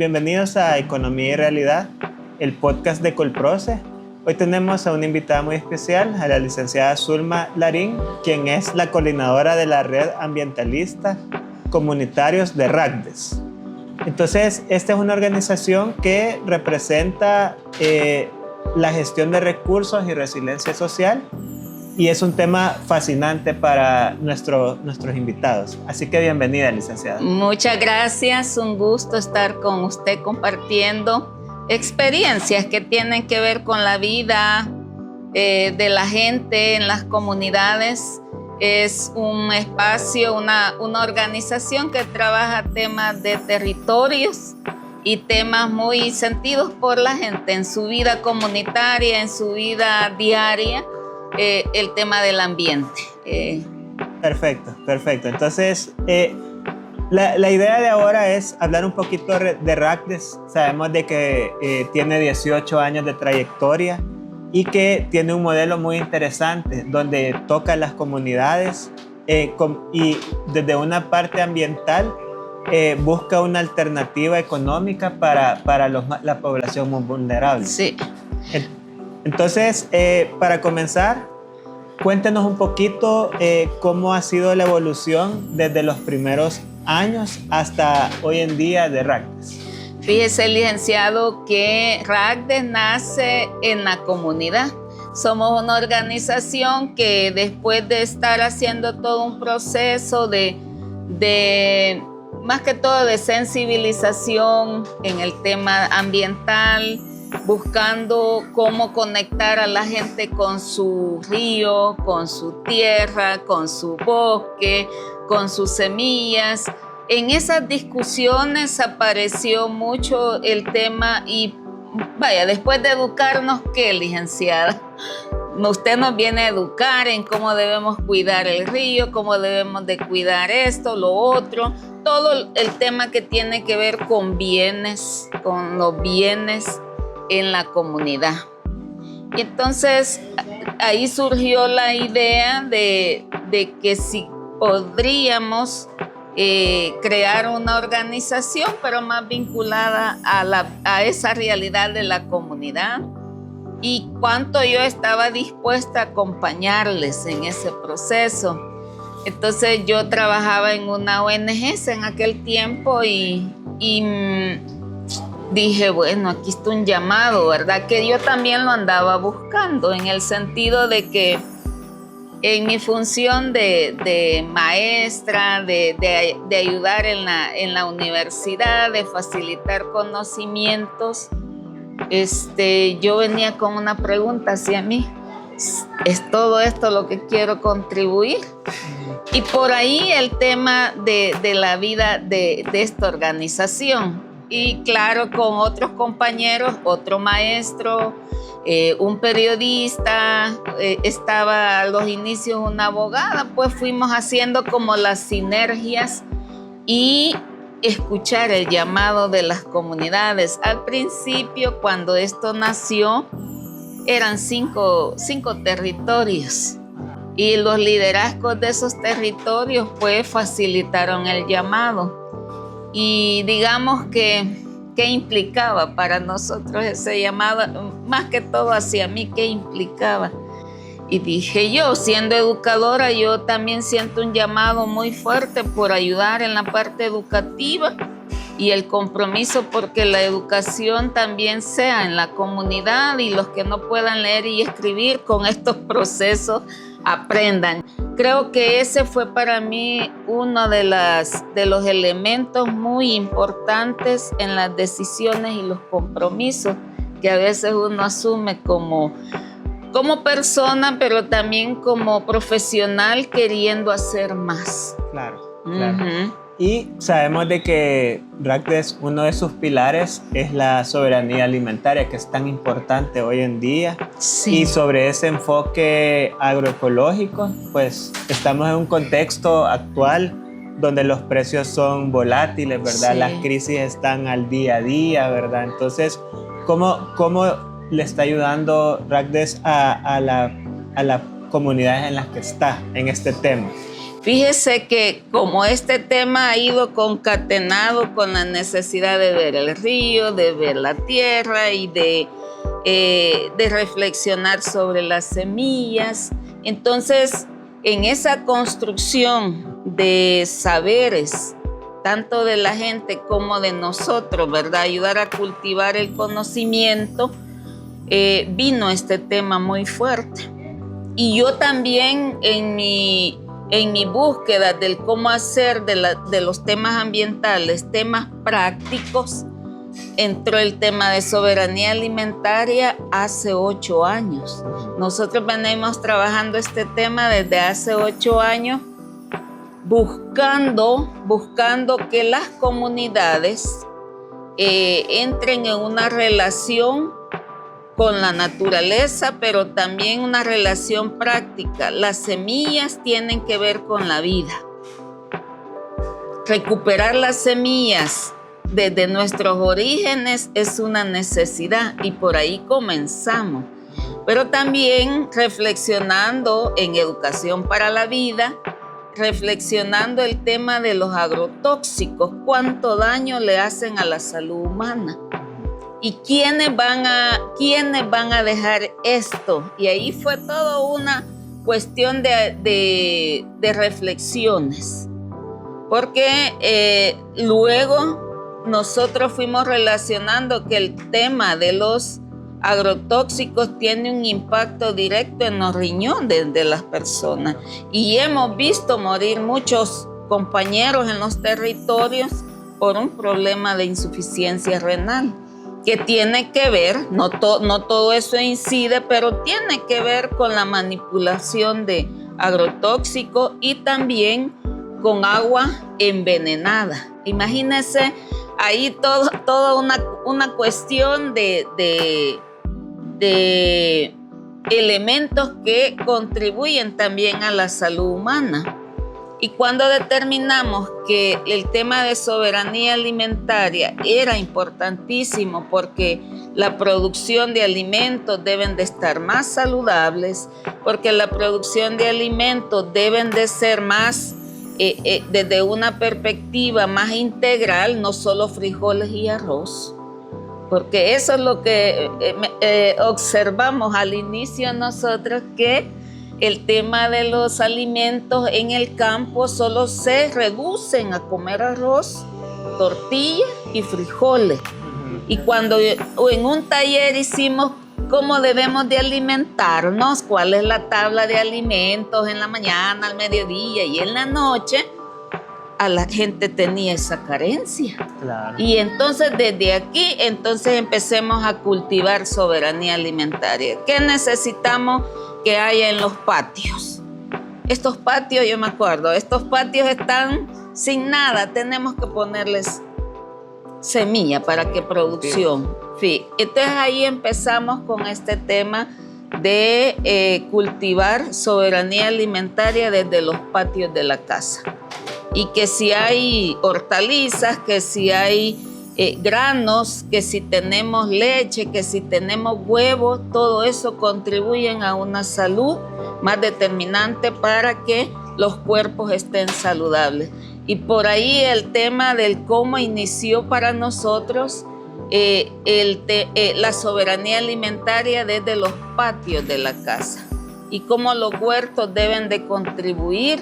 bienvenidos a Economía y Realidad, el podcast de Colproce. Hoy tenemos a una invitada muy especial, a la licenciada Zulma Larín, quien es la coordinadora de la Red Ambientalista Comunitarios de RACDES. Entonces, esta es una organización que representa la gestión de recursos y resiliencia social, y es un tema fascinante para nuestros invitados. Así que bienvenida, licenciada. Muchas gracias, un gusto estar con usted compartiendo experiencias que tienen que ver con la vida de la gente en las comunidades. Es un espacio, una organización que trabaja temas de territorios y temas muy sentidos por la gente en su vida comunitaria, en su vida diaria. El tema del ambiente. Perfecto. Entonces, la idea de ahora es hablar un poquito de RACDES. Sabemos de que tiene 18 años de trayectoria y que tiene un modelo muy interesante donde toca las comunidades y desde una parte ambiental busca una alternativa económica para la población muy vulnerable. Sí. Entonces, para comenzar, cuéntenos un poquito cómo ha sido la evolución desde los primeros años hasta hoy en día de RACDES. Fíjese, licenciado, que RACDES nace en la comunidad. Somos una organización que después de estar haciendo todo un proceso de más que todo de sensibilización en el tema ambiental, buscando cómo conectar a la gente con su río, con su tierra, con su bosque, con sus semillas. En esas discusiones apareció mucho el tema y vaya, después de educarnos, ¿qué, licenciada? Usted nos viene a educar en cómo debemos cuidar el río, cómo debemos de cuidar esto, lo otro, todo el tema que tiene que ver con bienes, con los bienes en la comunidad. Y entonces ahí surgió la idea de que si podríamos crear una organización, pero más vinculada a esa realidad de la comunidad, y cuánto yo estaba dispuesta a acompañarles en ese proceso. Entonces yo trabajaba en una ONG en aquel tiempo y dije, bueno, aquí está un llamado, ¿verdad? Que yo también lo andaba buscando, en el sentido de que en mi función de maestra, de ayudar en la universidad, de facilitar conocimientos, yo venía con una pregunta hacia mí. ¿Es todo esto lo que quiero contribuir? Y por ahí el tema de la vida de esta organización. Y claro, con otros compañeros, otro maestro, un periodista, estaba a los inicios una abogada, pues fuimos haciendo como las sinergias y escuchar el llamado de las comunidades. Al principio, cuando esto nació, eran cinco territorios y los liderazgos de esos territorios pues facilitaron el llamado. Y digamos que, ¿qué implicaba para nosotros ese llamado? Más que todo hacia mí, ¿qué implicaba? Y dije yo, siendo educadora, yo también siento un llamado muy fuerte por ayudar en la parte educativa y el compromiso porque la educación también sea en la comunidad y los que no puedan leer y escribir con estos procesos aprendan. Creo que ese fue para mí uno de los elementos muy importantes en las decisiones y los compromisos que a veces uno asume como persona, pero también como profesional queriendo hacer más. Claro. Y sabemos de que RACDES, uno de sus pilares es la soberanía alimentaria, que es tan importante hoy en día. Sí. Y sobre ese enfoque agroecológico, pues estamos en un contexto actual donde los precios son volátiles, ¿verdad? Sí. Las crisis están al día a día, ¿verdad? Entonces, ¿cómo le está ayudando RACDES a las comunidades en las que está en este tema? Fíjese que como este tema ha ido concatenado con la necesidad de ver el río, de ver la tierra y de reflexionar sobre las semillas, entonces en esa construcción de saberes, tanto de la gente como de nosotros, ¿verdad? Ayudar a cultivar el conocimiento, vino este tema muy fuerte. Y yo también en mi búsqueda del cómo hacer de los temas ambientales, temas prácticos, entró el tema de soberanía alimentaria hace 8 años. Nosotros venimos trabajando este tema desde hace 8 años, buscando que las comunidades entren en una relación con la naturaleza, pero también una relación práctica. Las semillas tienen que ver con la vida. Recuperar las semillas desde nuestros orígenes es una necesidad y por ahí comenzamos. Pero también reflexionando en educación para la vida, reflexionando el tema de los agrotóxicos, cuánto daño le hacen a la salud humana. ¿Y quiénes van a dejar esto? Y ahí fue todo una cuestión de reflexiones. Porque luego nosotros fuimos relacionando que el tema de los agrotóxicos tiene un impacto directo en los riñones de las personas. Y hemos visto morir muchos compañeros en los territorios por un problema de insuficiencia renal, que tiene que ver, no todo eso incide, pero tiene que ver con la manipulación de agrotóxicos y también con agua envenenada. Imagínense ahí toda una cuestión de elementos que contribuyen también a la salud humana. Y cuando determinamos que el tema de soberanía alimentaria era importantísimo porque la producción de alimentos deben de estar más saludables, porque la producción de alimentos deben de ser más, desde una perspectiva más integral, no solo frijoles y arroz, porque eso es lo que observamos al inicio nosotros, que el tema de los alimentos en el campo solo se reducen a comer arroz, tortilla y frijoles. Y cuando en un taller hicimos cómo debemos de alimentarnos, cuál es la tabla de alimentos en la mañana, al mediodía y en la noche, a la gente tenía esa carencia. Claro. Y entonces desde aquí, empecemos a cultivar soberanía alimentaria. ¿Qué necesitamos que haya en los patios? Estos patios, yo me acuerdo, estos patios están sin nada, tenemos que ponerles semilla para que producción. Sí. Entonces ahí empezamos con este tema de cultivar soberanía alimentaria desde los patios de la casa. Y que si hay hortalizas, que si hay granos, que si tenemos leche, que si tenemos huevos, todo eso contribuyen a una salud más determinante para que los cuerpos estén saludables. Y por ahí el tema del cómo inició para nosotros la soberanía alimentaria desde los patios de la casa y cómo los huertos deben de contribuir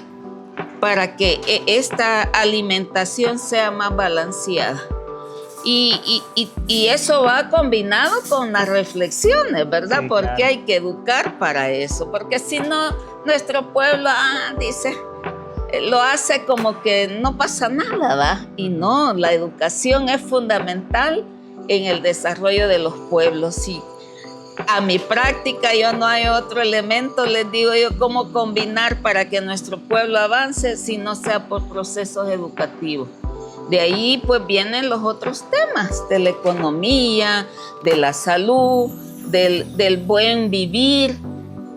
para que esta alimentación sea más balanceada. Y eso va combinado con las reflexiones, ¿verdad? Sí, porque claro. hay que educar para eso, porque si no, nuestro pueblo dice, lo hace como que no pasa nada, ¿verdad? Y no, la educación es fundamental en el desarrollo de los pueblos. Y a mi práctica yo no hay otro elemento, les digo yo, cómo combinar para que nuestro pueblo avance si no sea por procesos educativos. De ahí pues vienen los otros temas de la economía, de la salud, del buen vivir,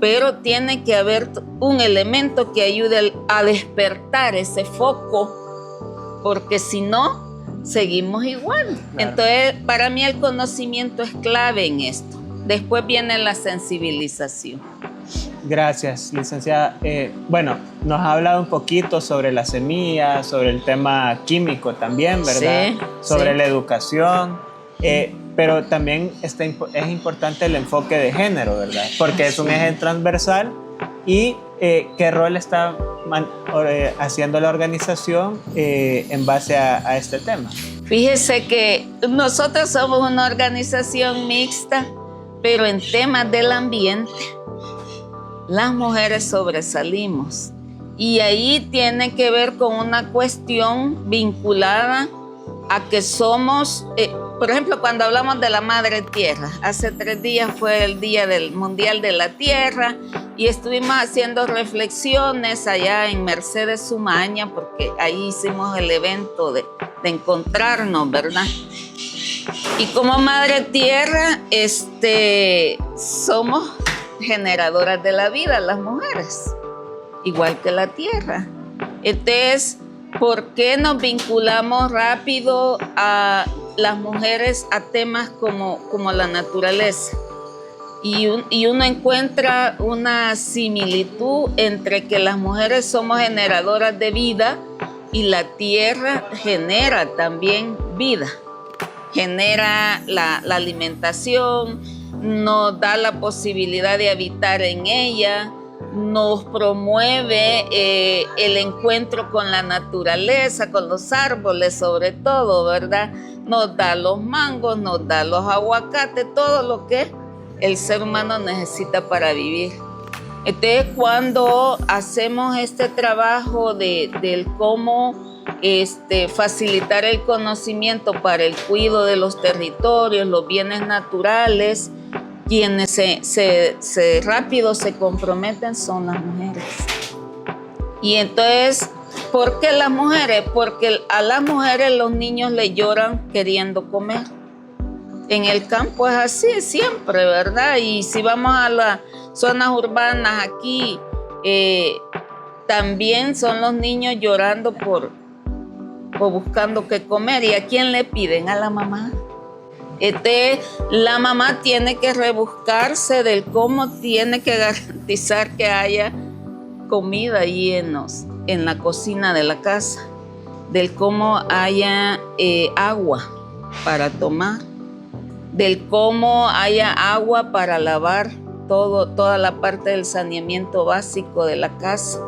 pero tiene que haber un elemento que ayude a despertar ese foco, porque si no, seguimos igual. Claro. Entonces, para mí el conocimiento es clave en esto. Después viene la sensibilización. Gracias, licenciada. Bueno, nos ha hablado un poquito sobre la semilla, sobre el tema químico también, ¿verdad? Sí, sobre sí. la educación, pero también es importante el enfoque de género, ¿verdad? Porque es un eje transversal y qué rol está haciendo la organización en base a este tema. Fíjese que nosotros somos una organización mixta, pero en temas del ambiente, las mujeres sobresalimos. Y ahí tiene que ver con una cuestión vinculada a que somos, por ejemplo, cuando hablamos de la Madre Tierra, hace 3 días fue el Día del Mundial de la Tierra y estuvimos haciendo reflexiones allá en Mercedes Sumaña, porque ahí hicimos el evento de encontrarnos, ¿verdad? Y como Madre Tierra, somos generadoras de la vida, las mujeres, igual que la tierra. Entonces, ¿por qué nos vinculamos rápido a las mujeres a temas como la naturaleza? Y uno encuentra una similitud entre que las mujeres somos generadoras de vida y la tierra genera también vida. Genera la alimentación, nos da la posibilidad de habitar en ella, nos promueve el encuentro con la naturaleza, con los árboles sobre todo, ¿verdad? Nos da los mangos, nos da los aguacates, todo lo que el ser humano necesita para vivir. Entonces, cuando hacemos este trabajo del cómo facilitar el conocimiento para el cuidado de los territorios, los bienes naturales, quienes se rápido se comprometen son las mujeres. Y entonces, ¿por qué las mujeres? Porque a las mujeres los niños le lloran queriendo comer. En el campo es así siempre, ¿verdad? Y si vamos a las zonas urbanas aquí, también son los niños llorando por buscando qué comer. ¿Y a quién le piden? A la mamá. La mamá tiene que rebuscarse del cómo tiene que garantizar que haya comida ahí en la cocina de la casa, del cómo haya agua para tomar, del cómo haya agua para lavar toda la parte del saneamiento básico de la casa.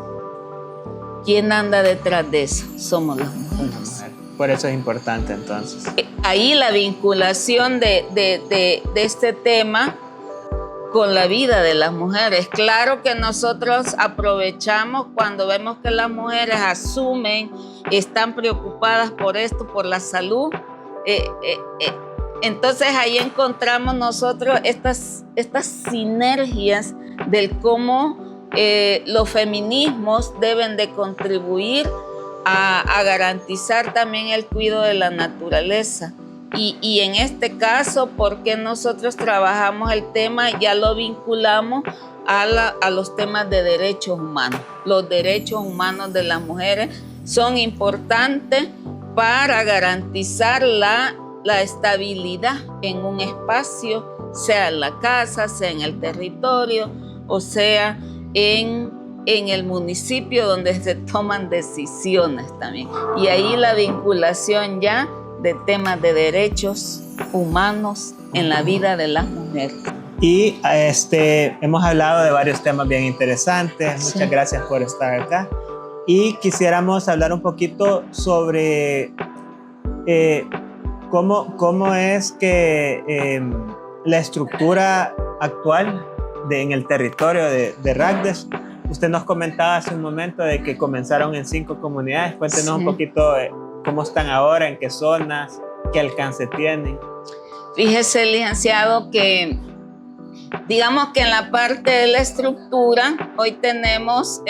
¿Quién anda detrás de eso? Somos las mujeres. Por eso es importante entonces. Ahí la vinculación de este tema con la vida de las mujeres. Claro que nosotros aprovechamos cuando vemos que las mujeres asumen, están preocupadas por esto, por la salud. Entonces ahí encontramos nosotros estas sinergias del cómo los feminismos deben de contribuir a garantizar también el cuidado de la naturaleza. Y en este caso, porque nosotros trabajamos el tema, ya lo vinculamos a los temas de derechos humanos. Los derechos humanos de las mujeres son importantes para garantizar la estabilidad en un espacio, sea en la casa, sea en el territorio, o sea en el municipio donde se toman decisiones también. Y ahí la vinculación ya de temas de derechos humanos en la vida de las mujeres. Y hemos hablado de varios temas bien interesantes. Sí. Muchas gracias por estar acá. Y quisiéramos hablar un poquito sobre cómo es que la estructura actual en el territorio de Ragdes. Usted nos comentaba hace un momento de que comenzaron en 5 comunidades. Cuéntenos un poquito cómo están ahora, en qué zonas, qué alcance tienen. Fíjese, licenciado, que digamos que en la parte de la estructura, hoy tenemos,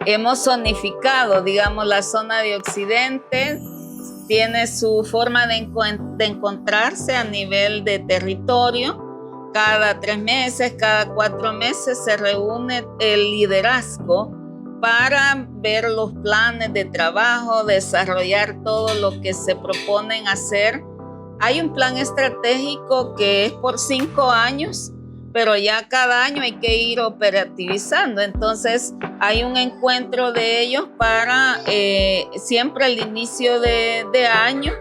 hemos zonificado, digamos, la zona de Occidente, tiene su forma de encontrarse a nivel de territorio. Cada 3 meses, cada 4 meses se reúne el liderazgo para ver los planes de trabajo, desarrollar todo lo que se proponen hacer. Hay un plan estratégico que es por 5 años, pero ya cada año hay que ir operativizando. Entonces hay un encuentro de ellos para siempre al inicio de año,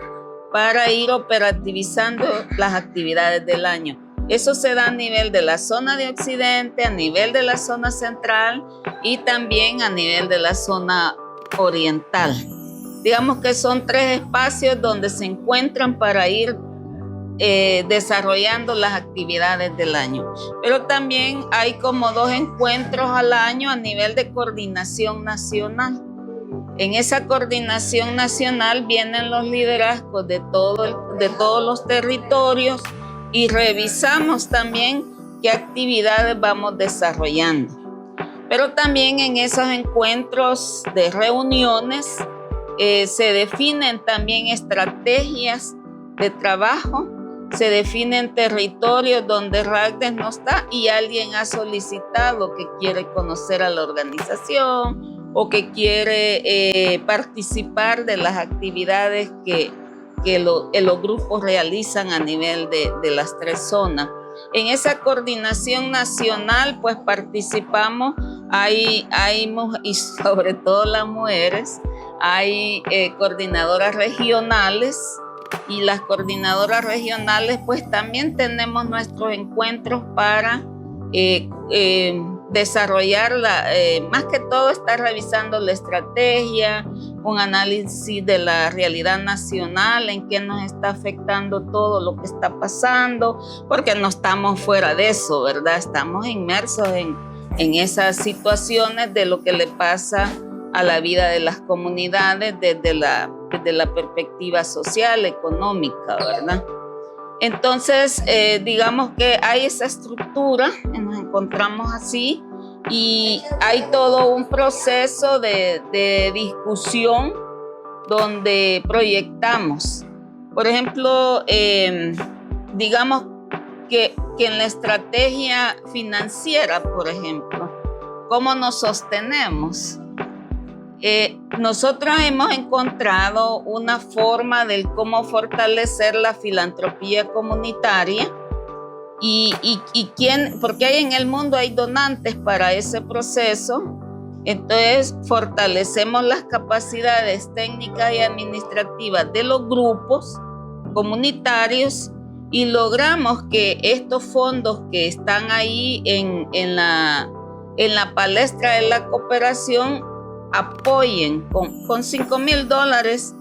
para ir operativizando las actividades del año. Eso se da a nivel de la zona de Occidente, a nivel de la zona central y también a nivel de la zona oriental. Digamos que son 3 espacios donde se encuentran para ir desarrollando las actividades del año. Pero también hay como 2 encuentros al año a nivel de coordinación nacional. En esa coordinación nacional vienen los liderazgos de todos los territorios y revisamos también qué actividades vamos desarrollando. Pero también en esos encuentros de reuniones se definen también estrategias de trabajo, se definen territorios donde RACDES no está y alguien ha solicitado que quiere conocer a la organización o que quiere participar de las actividades que los grupos realizan a nivel de las 3 zonas. En esa coordinación nacional, pues participamos, y sobre todo las mujeres, hay coordinadoras regionales, y las coordinadoras regionales, pues también tenemos nuestros encuentros para desarrollarla, más que todo estar revisando la estrategia, un análisis de la realidad nacional, en qué nos está afectando todo lo que está pasando, porque no estamos fuera de eso, ¿verdad? Estamos inmersos en esas situaciones de lo que le pasa a la vida de las comunidades desde la perspectiva social, económica, ¿verdad? Entonces, digamos que hay esa estructura, nos encontramos así, y hay todo un proceso de discusión donde proyectamos. Por ejemplo, digamos que en la estrategia financiera, por ejemplo, ¿cómo nos sostenemos? Nosotros hemos encontrado una forma de cómo fortalecer la filantropía comunitaria porque hay en el mundo hay donantes para ese proceso. Entonces fortalecemos las capacidades técnicas y administrativas de los grupos comunitarios y logramos que estos fondos que están ahí en la palestra de la cooperación apoyen con $5,000,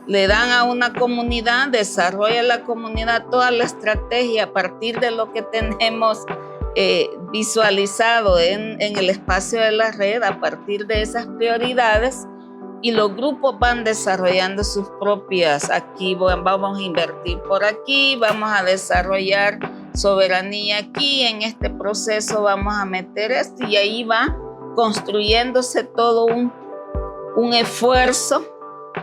le dan a una comunidad, desarrolla la comunidad toda la estrategia a partir de lo que tenemos visualizado en el espacio de la red, a partir de esas prioridades, y los grupos van desarrollando sus propias, aquí vamos a invertir por aquí, vamos a desarrollar soberanía aquí, en este proceso vamos a meter esto, y ahí va construyéndose todo un esfuerzo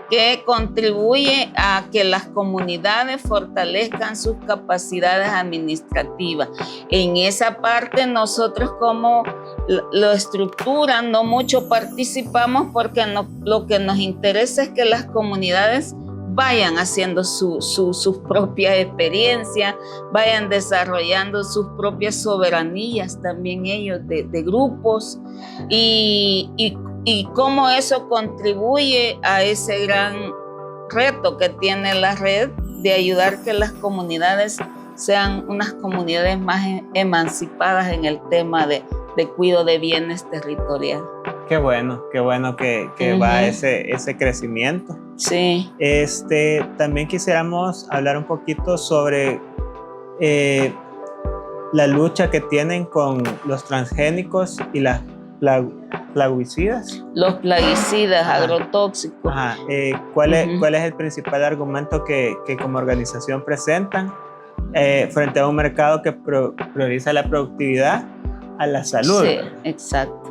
que contribuye a que las comunidades fortalezcan sus capacidades administrativas. En esa parte nosotros como lo estructuran, no mucho participamos porque lo que nos interesa es que las comunidades vayan haciendo sus propias experiencias, vayan desarrollando sus propias soberanías también ellos de grupos y cómo eso contribuye a ese gran reto que tiene la red de ayudar que las comunidades sean unas comunidades más emancipadas en el tema de cuidado de bienes territoriales. Qué bueno que va ese crecimiento. Sí. También quisiéramos hablar un poquito sobre la lucha que tienen con los transgénicos y las plaguicidas. Los plaguicidas agrotóxicos. Ajá. ¿Cuál es el principal argumento que como organización presentan frente a un mercado que prioriza la productividad a la salud? Sí, exacto.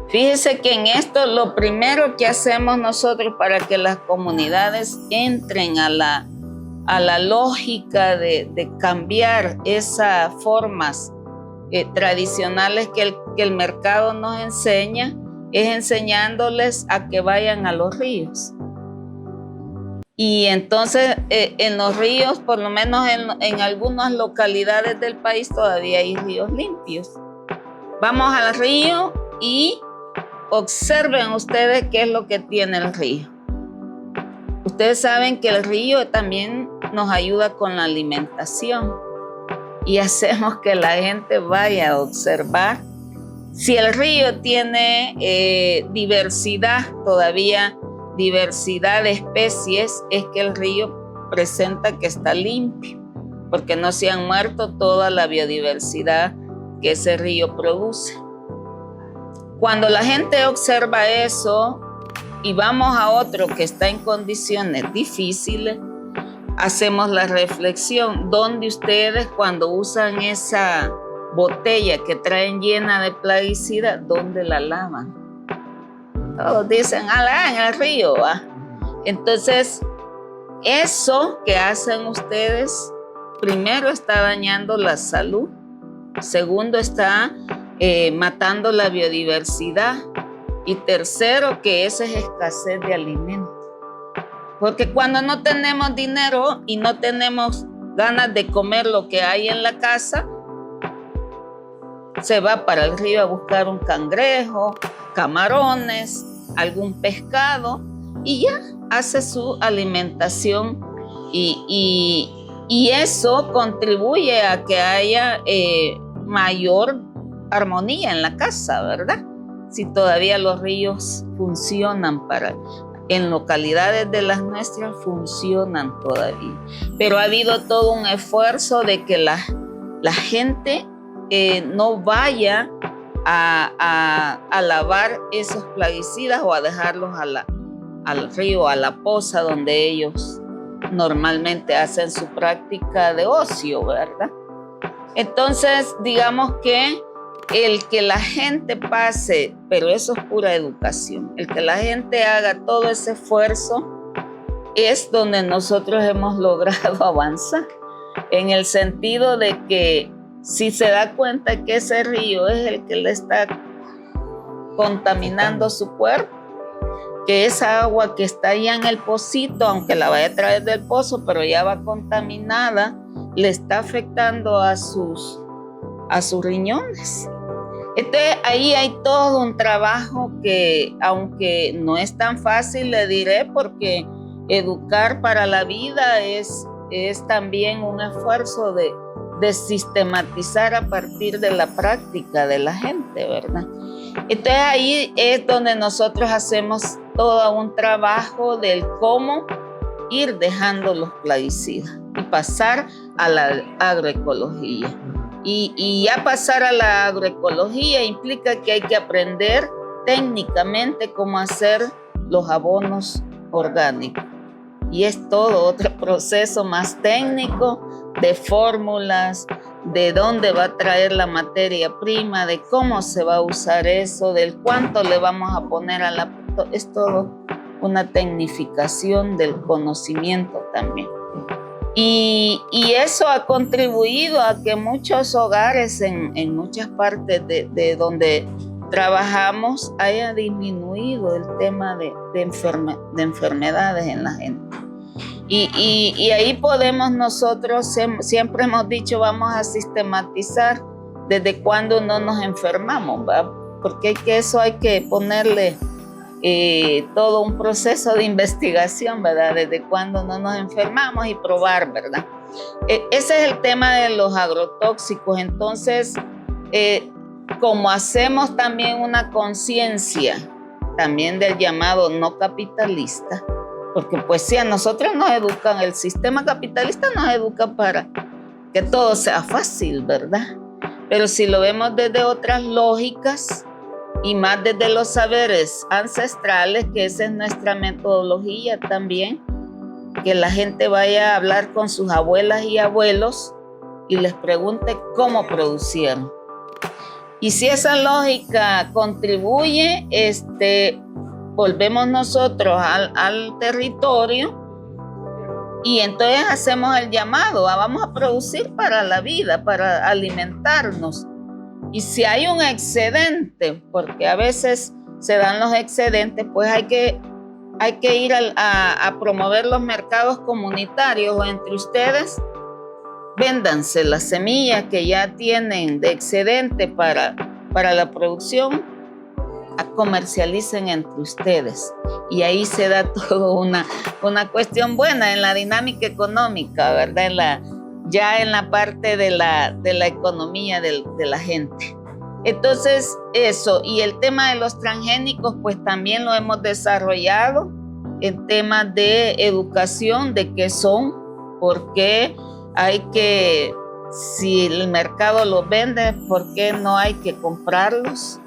Fíjese que en esto lo primero que hacemos nosotros para que las comunidades entren a la lógica de cambiar esas formas tradicionales que el mercado nos enseña es enseñándoles a que vayan a los ríos. Y entonces en los ríos, por lo menos en algunas localidades del país, todavía hay ríos limpios. Vamos al río y observen ustedes qué es lo que tiene el río. Ustedes saben que el río también nos ayuda con la alimentación y hacemos que la gente vaya a observar. Si el río tiene diversidad, todavía diversidad de especies, es que el río presenta que está limpio, porque no se han muerto toda la biodiversidad que ese río produce. Cuando la gente observa eso y vamos a otro que está en condiciones difíciles, hacemos la reflexión, ¿dónde ustedes cuando usan esa botella que traen llena de plaguicida, dónde la lavan? Todos dicen, en el río, ¿va? Entonces, eso que hacen ustedes, primero está dañando la salud, segundo está matando la biodiversidad y tercero que esa es escasez de alimentos. Porque cuando no tenemos dinero y no tenemos ganas de comer lo que hay en la casa, se va para el río a buscar un cangrejo, camarones, algún pescado y ya hace su alimentación y eso contribuye a que haya mayor armonía en la casa, ¿verdad? Si todavía los ríos funcionan en localidades de las nuestras funcionan todavía, pero ha habido todo un esfuerzo de que la gente no vaya a lavar esos plaguicidas o a dejarlos al río, a la poza donde ellos normalmente hacen su práctica de ocio, ¿verdad? Entonces, digamos que el que la gente pase, pero eso es pura educación, el que la gente haga todo ese esfuerzo es donde nosotros hemos logrado avanzar, en el sentido de que si se da cuenta que ese río es el que le está contaminando su cuerpo, que esa agua que está allá en el pocito, aunque la vaya a traer del pozo, pero ya va contaminada, le está afectando a sus riñones. Entonces ahí hay todo un trabajo que, aunque no es tan fácil, le diré, porque educar para la vida es también un esfuerzo de sistematizar a partir de la práctica de la gente, ¿verdad? Entonces ahí es donde nosotros hacemos todo un trabajo del cómo ir dejando los plaguicidas y pasar a la agroecología. Y ya pasar a la agroecología implica que hay que aprender técnicamente cómo hacer los abonos orgánicos. Y es todo otro proceso más técnico de fórmulas, de dónde va a traer la materia prima, de cómo se va a usar eso, del cuánto le vamos a poner a la... Es todo una tecnificación del conocimiento también. Y eso ha contribuido a que muchos hogares en muchas partes de donde trabajamos haya disminuido el tema de enfermedades en la gente. Y ahí podemos nosotros, siempre hemos dicho, vamos a sistematizar desde cuándo no nos enfermamos, ¿verdad? Porque eso hay que ponerle todo un proceso de investigación, ¿verdad? Desde cuándo no nos enfermamos y probar, ¿verdad? Ese es el tema de los agrotóxicos. Entonces, como hacemos también una conciencia también del llamado no capitalista, porque pues sí, a nosotros nos educan, el sistema capitalista nos educa para que todo sea fácil, ¿verdad? Pero si lo vemos desde otras lógicas y más desde los saberes ancestrales, que esa es nuestra metodología también, que la gente vaya a hablar con sus abuelas y abuelos y les pregunte cómo producieron. Y si esa lógica contribuye, volvemos nosotros al territorio y entonces hacemos el llamado, vamos a producir para la vida, para alimentarnos. Y si hay un excedente, porque a veces se dan los excedentes, pues hay que hay que ir a promover los mercados comunitarios o entre ustedes. Véndanse las semillas que ya tienen de excedente para la producción, comercialicen entre ustedes. Y ahí se da todo una cuestión buena en la dinámica económica, ¿verdad? Ya en la parte de la economía de la gente. Entonces, eso. Y el tema de los transgénicos, pues también lo hemos desarrollado en temas de educación, de qué son, por qué hay que, si el mercado los vende, ¿por qué no hay que comprarlos?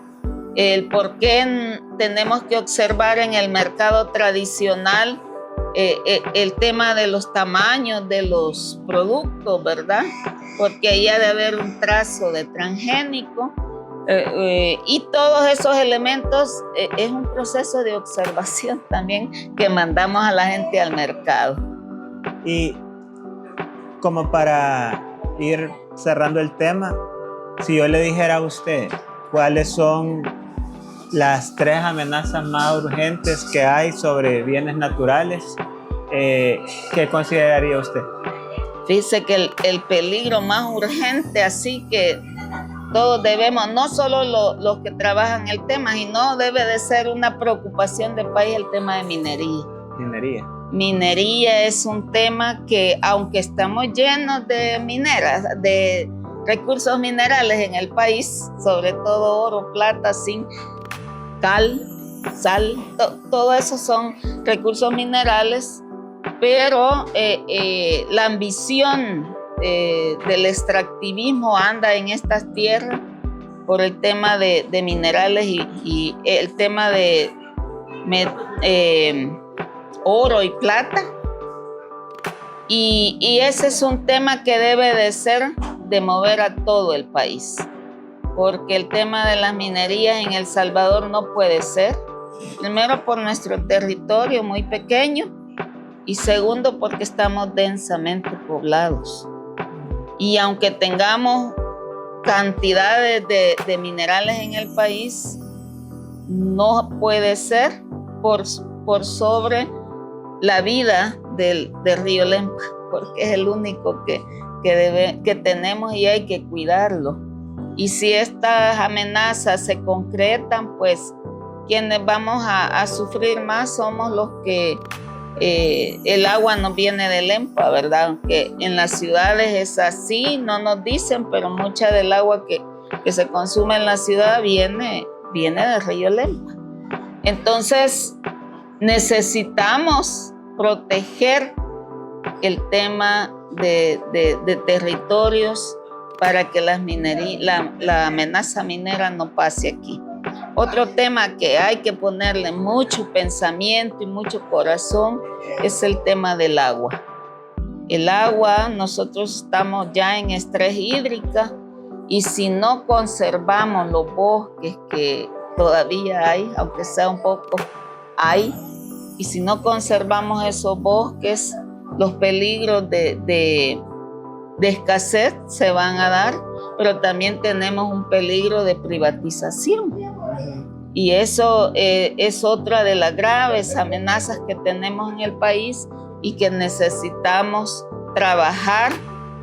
El por qué tenemos que observar en el mercado tradicional el tema de los tamaños de los productos, ¿verdad? Porque ahí ha de haber un trazo de transgénico y todos esos elementos es un proceso de observación también que mandamos a la gente al mercado. Y como para ir cerrando el tema, si yo le dijera a usted cuáles son las 3 amenazas más urgentes que hay sobre bienes naturales, ¿qué consideraría usted? Dice que el peligro más urgente, así que todos debemos, no solo los que trabajan el tema, sino debe de ser una preocupación del país el tema de minería. Minería es un tema que, aunque estamos llenos de mineras, de recursos minerales en el país, sobre todo oro, plata, zinc, cal, sal, todo eso son recursos minerales, pero la ambición del extractivismo anda en estas tierras por el tema de minerales y el tema de oro y plata, y ese es un tema que debe de mover a todo el país, porque el tema de las minerías en El Salvador no puede ser, primero por nuestro territorio muy pequeño y segundo porque estamos densamente poblados, y aunque tengamos cantidades de minerales en el país, no puede ser por sobre la vida del río Lempa, porque es el único que tenemos y hay que cuidarlo. Y si estas amenazas se concretan, pues quienes vamos a sufrir más somos los que el agua no viene de Lempa, ¿verdad? Aunque en las ciudades es así, no nos dicen, pero mucha del agua que se consume en la ciudad viene del río Lempa. Entonces, necesitamos proteger el tema de territorios para que la amenaza minera no pase aquí. Otro tema que hay que ponerle mucho pensamiento y mucho corazón es el tema del agua. El agua, nosotros estamos ya en estrés hídrica y si no conservamos los bosques que todavía hay, aunque sea un poco, hay, y si no conservamos esos bosques, los peligros de escasez se van a dar, pero también tenemos un peligro de privatización. Y eso es otra de las graves amenazas que tenemos en el país y que necesitamos trabajar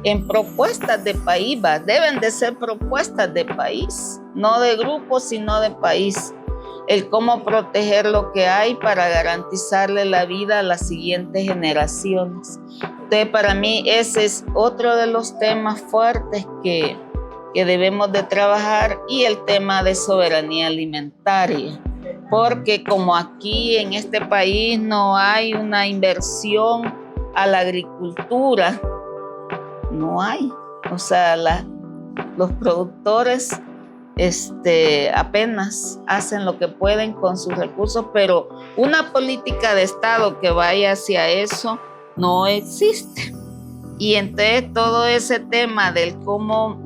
en propuestas de país. Deben de ser propuestas de país, no de grupos, sino de país. El cómo proteger lo que hay para garantizarle la vida a las siguientes generaciones. Entonces, para mí ese es otro de los temas fuertes que debemos de trabajar, y el tema de soberanía alimentaria, porque como aquí en este país no hay una inversión a la agricultura, no hay, o sea, los productores apenas hacen lo que pueden con sus recursos, pero una política de Estado que vaya hacia eso no existe. Y entonces todo ese tema del cómo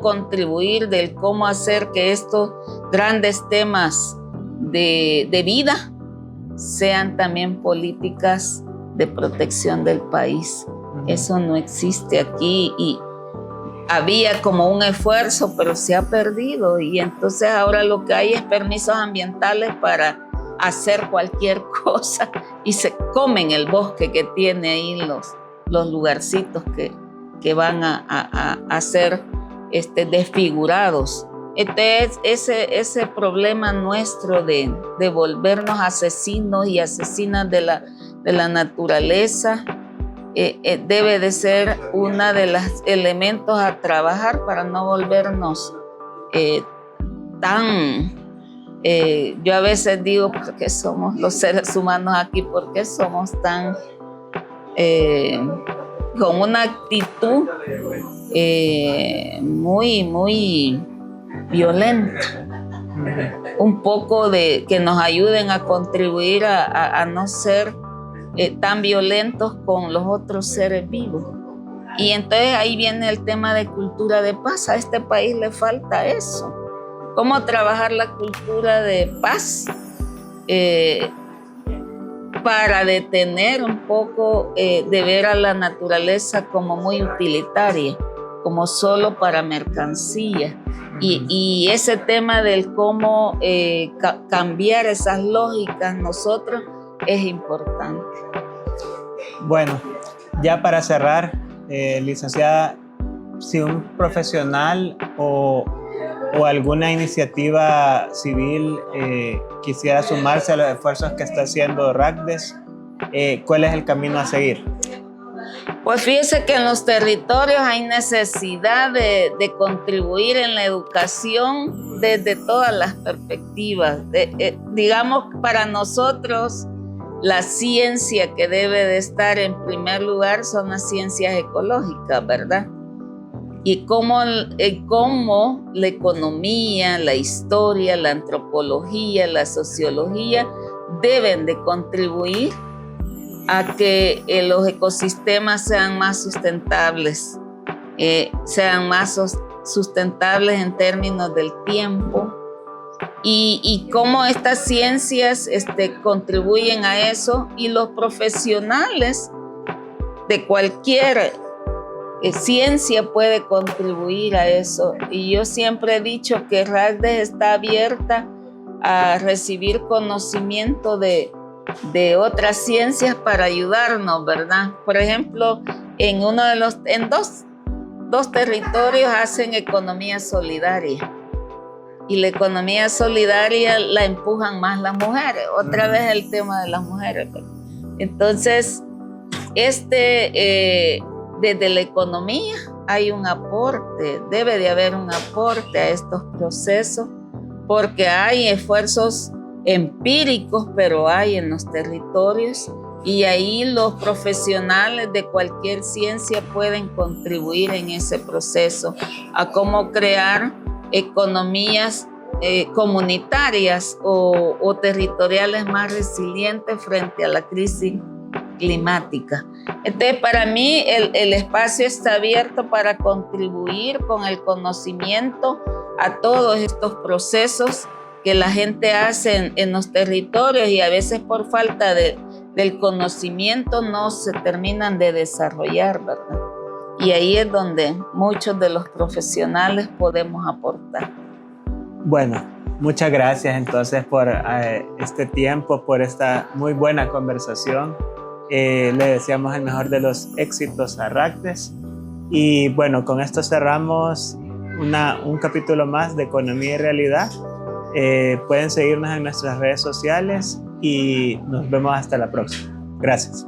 contribuir, del cómo hacer que estos grandes temas de vida sean también políticas de protección del país. Eso no existe aquí y había como un esfuerzo, pero se ha perdido, y entonces ahora lo que hay es permisos ambientales para hacer cualquier cosa y se comen el bosque que tiene ahí los lugarcitos que van a ser desfigurados. Entonces, ese problema nuestro de volvernos asesinos y asesinas de la naturaleza debe de ser uno de los elementos a trabajar para no volvernos yo a veces digo, ¿por qué somos los seres humanos aquí? ¿Por qué somos tan con una actitud muy, muy violenta? Un poco de que nos ayuden a contribuir a no ser tan violentos con los otros seres vivos. Y entonces ahí viene el tema de cultura de paz. A este país le falta eso. ¿Cómo trabajar la cultura de paz para detener un poco de ver a la naturaleza como muy utilitaria, como solo para mercancía? Y ese tema del cómo cambiar esas lógicas nosotros es importante. Bueno, ya para cerrar, licenciada, si un profesional o alguna iniciativa civil quisiera sumarse a los esfuerzos que está haciendo RACDES, ¿cuál es el camino a seguir? Pues fíjese que en los territorios hay necesidad de contribuir en la educación desde todas las perspectivas. Digamos, para nosotros, la ciencia que debe de estar en primer lugar son las ciencias ecológicas, ¿verdad? Y cómo la economía, la historia, la antropología, la sociología deben de contribuir a que los ecosistemas sean más sustentables, sustentables en términos del tiempo, y cómo estas ciencias contribuyen a eso, y los profesionales de cualquier ciencia puede contribuir a eso. Y yo siempre he dicho que RACDES está abierta a recibir conocimiento de otras ciencias para ayudarnos, ¿verdad? Por ejemplo, en dos territorios hacen economía solidaria, y la economía solidaria la empujan más las mujeres. Otra vez el tema de las mujeres, ¿verdad? Entonces, desde la economía hay un aporte, debe de haber un aporte a estos procesos, porque hay esfuerzos empíricos, pero hay en los territorios, y ahí los profesionales de cualquier ciencia pueden contribuir en ese proceso a cómo crear economías comunitarias o territoriales más resilientes frente a la crisis climática. Entonces, para mí el espacio está abierto para contribuir con el conocimiento a todos estos procesos que la gente hace en los territorios, y a veces por falta del conocimiento no se terminan de desarrollar, ¿verdad? Y ahí es donde muchos de los profesionales podemos aportar. Bueno, muchas gracias entonces por este tiempo, por esta muy buena conversación. Le deseamos el mejor de los éxitos a RACDES. Y bueno, con esto cerramos un capítulo más de Economía y Realidad. Pueden seguirnos en nuestras redes sociales y nos vemos hasta la próxima. Gracias.